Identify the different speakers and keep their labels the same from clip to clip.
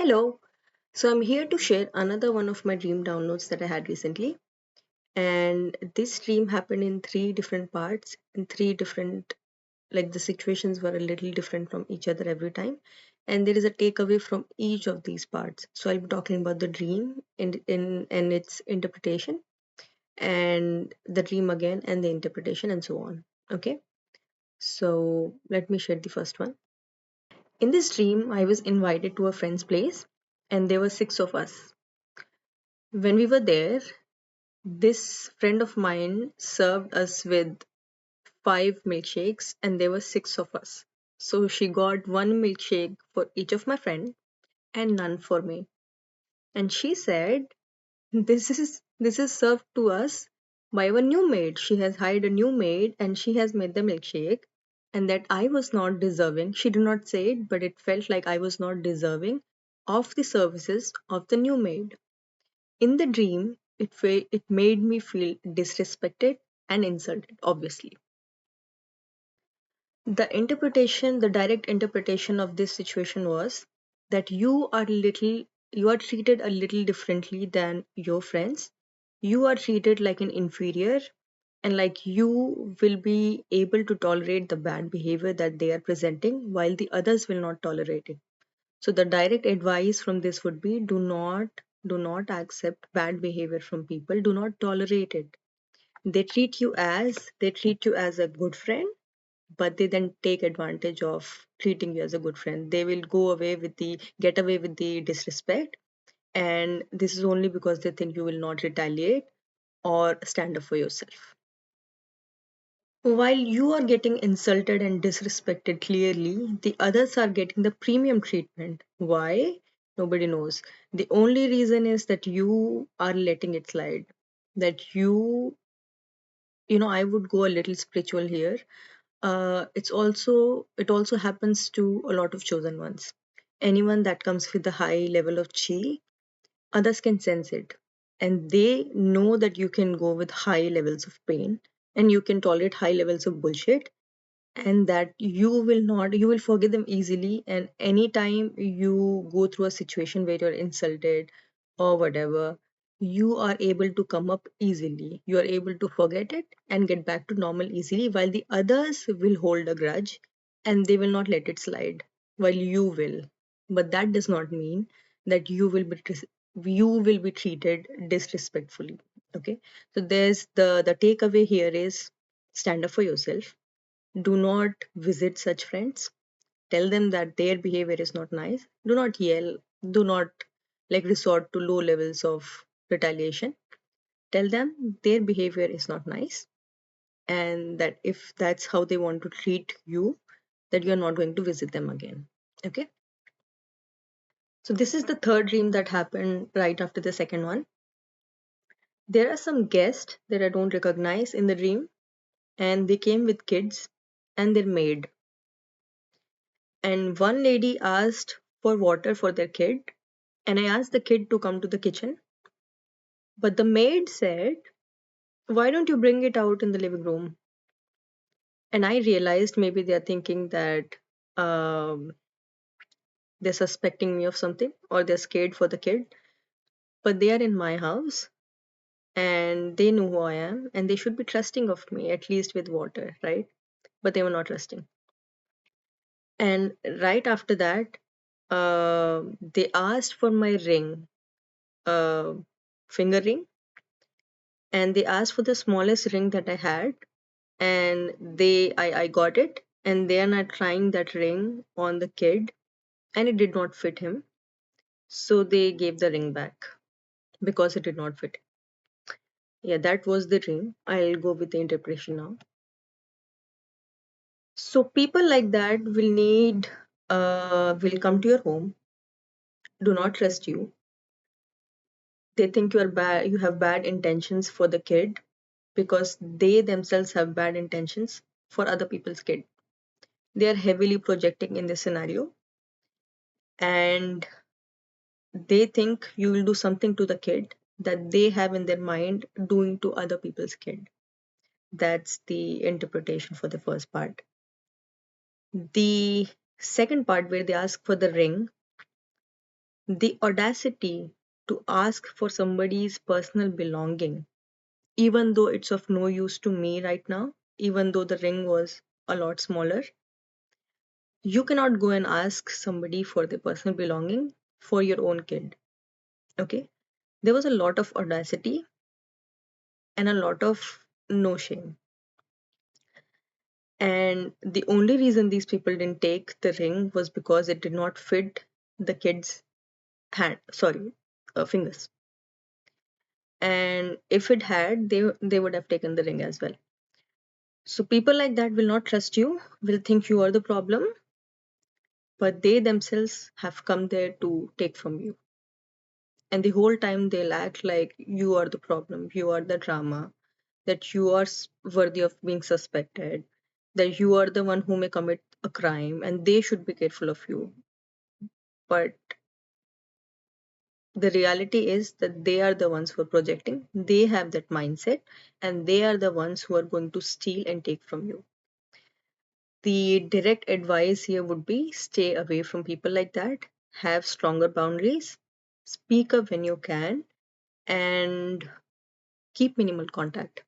Speaker 1: Hello. So I'm here to share another one of my dream downloads that I had recently. And this dream happened in three different parts, in three different, like the situations were a little different from each other every time. And there is a takeaway from each of these parts. So I'll be talking about the dream and its interpretation, and the dream again and the interpretation, and so on. Okay. So let me share the first one. In this dream, I was invited to a friend's place, and there were six of us. When we were there, this friend of mine served us with five milkshakes, and there were six of us. So she got one milkshake for each of my friend and none for me. And she said, "This is served to us by our new maid. She has hired a new maid and she has made the milkshake, and that I was not deserving." She did not say it, but it felt like I was not deserving of the services of the new maid. In the dream, it made me feel disrespected and insulted, obviously. The direct interpretation of this situation was that you are treated a little differently than your friends. You are treated like an inferior, and like you will be able to tolerate the bad behavior that they are presenting while the others will not tolerate it. So the direct advice from this would be, do not accept bad behavior from people. Do not tolerate it. They treat you as a good friend, but they then take advantage of treating you as a good friend. They will get away with the disrespect, and this is only because they think you will not retaliate or stand up for yourself. While you are getting insulted and disrespected clearly, the others are getting the premium treatment. Why? Nobody knows. The only reason is that you are letting it slide. That I would go a little spiritual here. It also happens to a lot of chosen ones. Anyone that comes with a high level of chi, others can sense it, and they know that you can go with high levels of pain, and you can tolerate high levels of bullshit, and that you will forgive them easily. And anytime you go through a situation where you're insulted or whatever, you are able to come up easily, you are able to forget it and get back to normal easily, while the others will hold a grudge and they will not let it slide, while you will. But that does not mean that you will be treated disrespectfully. Okay. So there's the takeaway here is, stand up for yourself. Do not visit such friends. Tell them that their behavior is not nice. Do not yell. Do not resort to low levels of retaliation. Tell them their behavior is not nice, and that if that's how they want to treat you, that you're not going to visit them again. Okay. So this is the third dream that happened right after the second one. There are some guests that I don't recognize in the dream, and they came with kids and their maid. And one lady asked for water for their kid, and I asked the kid to come to the kitchen, but the maid said, "Why don't you bring it out in the living room?" And I realized maybe they're thinking that um, they're suspecting me of something, or they're scared for the kid, but they are in my house and they know who I am, and they should be trusting of me, at least with water, right? But they were not trusting. And right after that, they asked for my ring, uh, finger ring, and they asked for the smallest ring that I had, and I got it, and they are not trying that ring on the kid, and it did not fit him. So they gave the ring back because it did not fit. Yeah, that was the dream. I'll go with the interpretation now. So people like that will come to your home, do not trust you. They think you have bad intentions for the kid, because they themselves have bad intentions for other people's kid. They are heavily projecting in this scenario, and they think you will do something to the kid that they have in their mind doing to other people's kid. That's the interpretation for the first part. The second part, where they ask for the ring, The audacity to ask for somebody's personal belonging, even though it's of no use to me right now, even though the ring was a lot smaller, you cannot go and ask somebody for their personal belonging for your own kid. Okay? There was a lot of audacity and a lot of no shame. And the only reason these people didn't take the ring was because it did not fit the kid's fingers. And if it had, they would have taken the ring as well. So people like that will not trust you, will think you are the problem, but they themselves have come there to take from you. And the whole time they'll act like you are the problem, you are the drama, that you are worthy of being suspected, that you are the one who may commit a crime and they should be careful of you. But the reality is that they are the ones who are projecting, they have that mindset, and they are the ones who are going to steal and take from you. The direct advice here would be stay away from people like that, have stronger boundaries, speak up when you can, and keep minimal contact.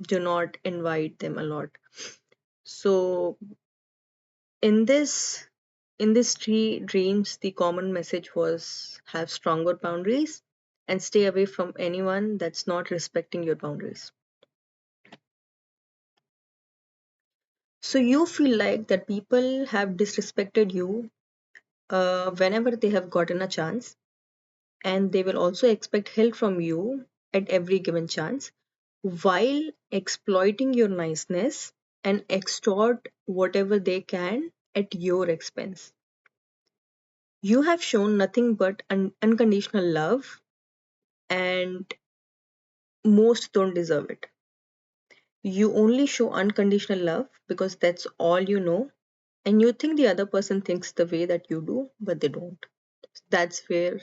Speaker 1: Do not invite them a lot. So in this in this three dreams, the common message was have stronger boundaries and stay away from anyone that's not respecting your boundaries. So you feel like that people have disrespected you whenever they have gotten a chance, and they will also expect help from you at every given chance while exploiting your niceness and extort whatever they can at your expense. You have shown nothing but unconditional love, and most don't deserve it. You only show unconditional love because that's all you know, and you think the other person thinks the way that you do, but they don't. That's where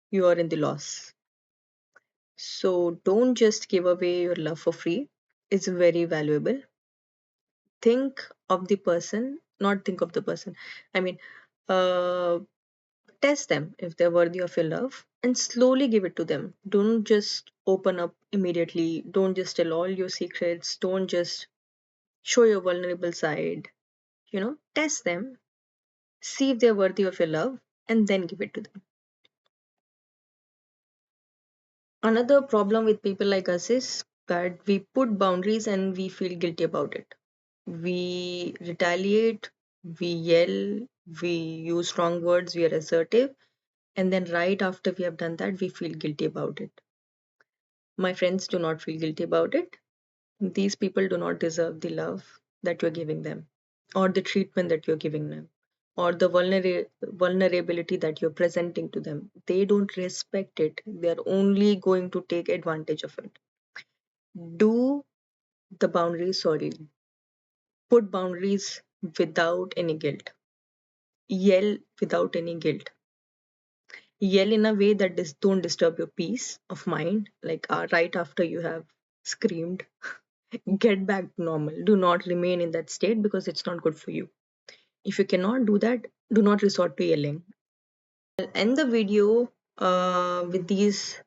Speaker 1: you are in the loss. So don't just give away your love for free. It's very valuable. Think of the person, not think of the person. I mean, uh, test them if they're worthy of your love and slowly give it to them. Don't just open up immediately. Don't just tell all your secrets. Don't just show your vulnerable side. Test them, see if they're worthy of your love, and then give it to them. Another problem with people like us is that we put boundaries and we feel guilty about it. We retaliate, we yell, we use strong words, we are assertive, and then right after we have done that, we feel guilty about it. My friends do not feel guilty about it. These people do not deserve the love that you're giving them, or the treatment that you're giving them, or the vulnerability that you're presenting to them. They don't respect it. They're only going to take advantage of it. Do the boundaries, sorry, put boundaries without any guilt. Yell without any guilt. Yell in a way that don't disturb your peace of mind, like right after you have screamed. Get back to normal. Do not remain in that state because it's not good for you. If you cannot do that, do not resort to yelling. I'll end the video with these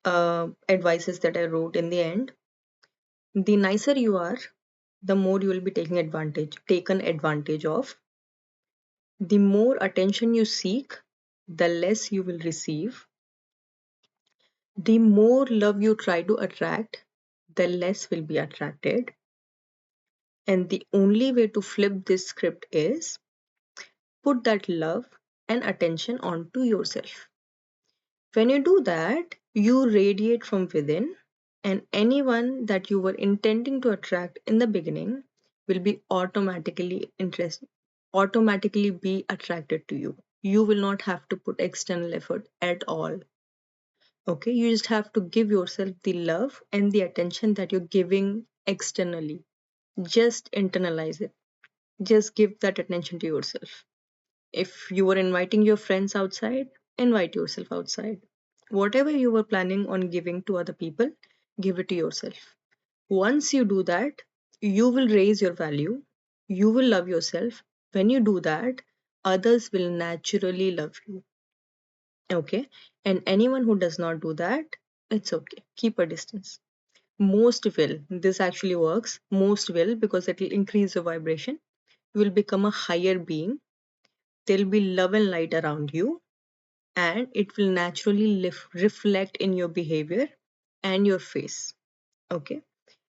Speaker 1: advices that I wrote in the end. The nicer you are, the more you will be taken advantage of. The more attention you seek, the less you will receive. The more love you try to attract, the less will be attracted. And the only way to flip this script is put that love and attention onto yourself. When you do that, you radiate from within, and anyone that you were intending to attract in the beginning will be automatically be attracted to you. You will not have to put external effort at all. Okay, you just have to give yourself the love and the attention that you're giving externally. Just internalize it. Just give that attention to yourself. If you were inviting your friends outside, invite yourself outside. Whatever you were planning on giving to other people, give it to yourself. Once you do that, you will raise your value. You will love yourself. When you do that, others will naturally love you. Okay. And anyone who does not do that, it's okay. Keep a distance. Most will. This actually works. Most will, because it will increase your vibration. You will become a higher being. There'll be love and light around you, and it will naturally reflect in your behavior and your face. Okay.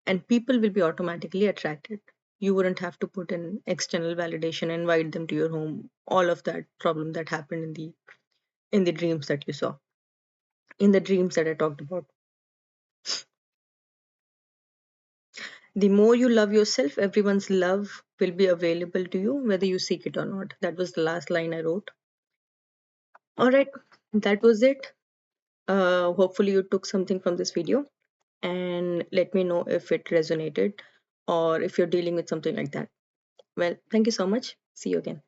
Speaker 1: And people will be automatically attracted. You wouldn't have to put in external validation, invite them to your home, all of that problem that happened in the dreams that you saw, in the dreams that I talked about. The more you love yourself, everyone's love will be available to you, whether you seek it or not. That was the last line I wrote. All right, that was it. Hopefully, you took something from this video, and let me know if it resonated or if you're dealing with something like that. Well, thank you so much. See you again.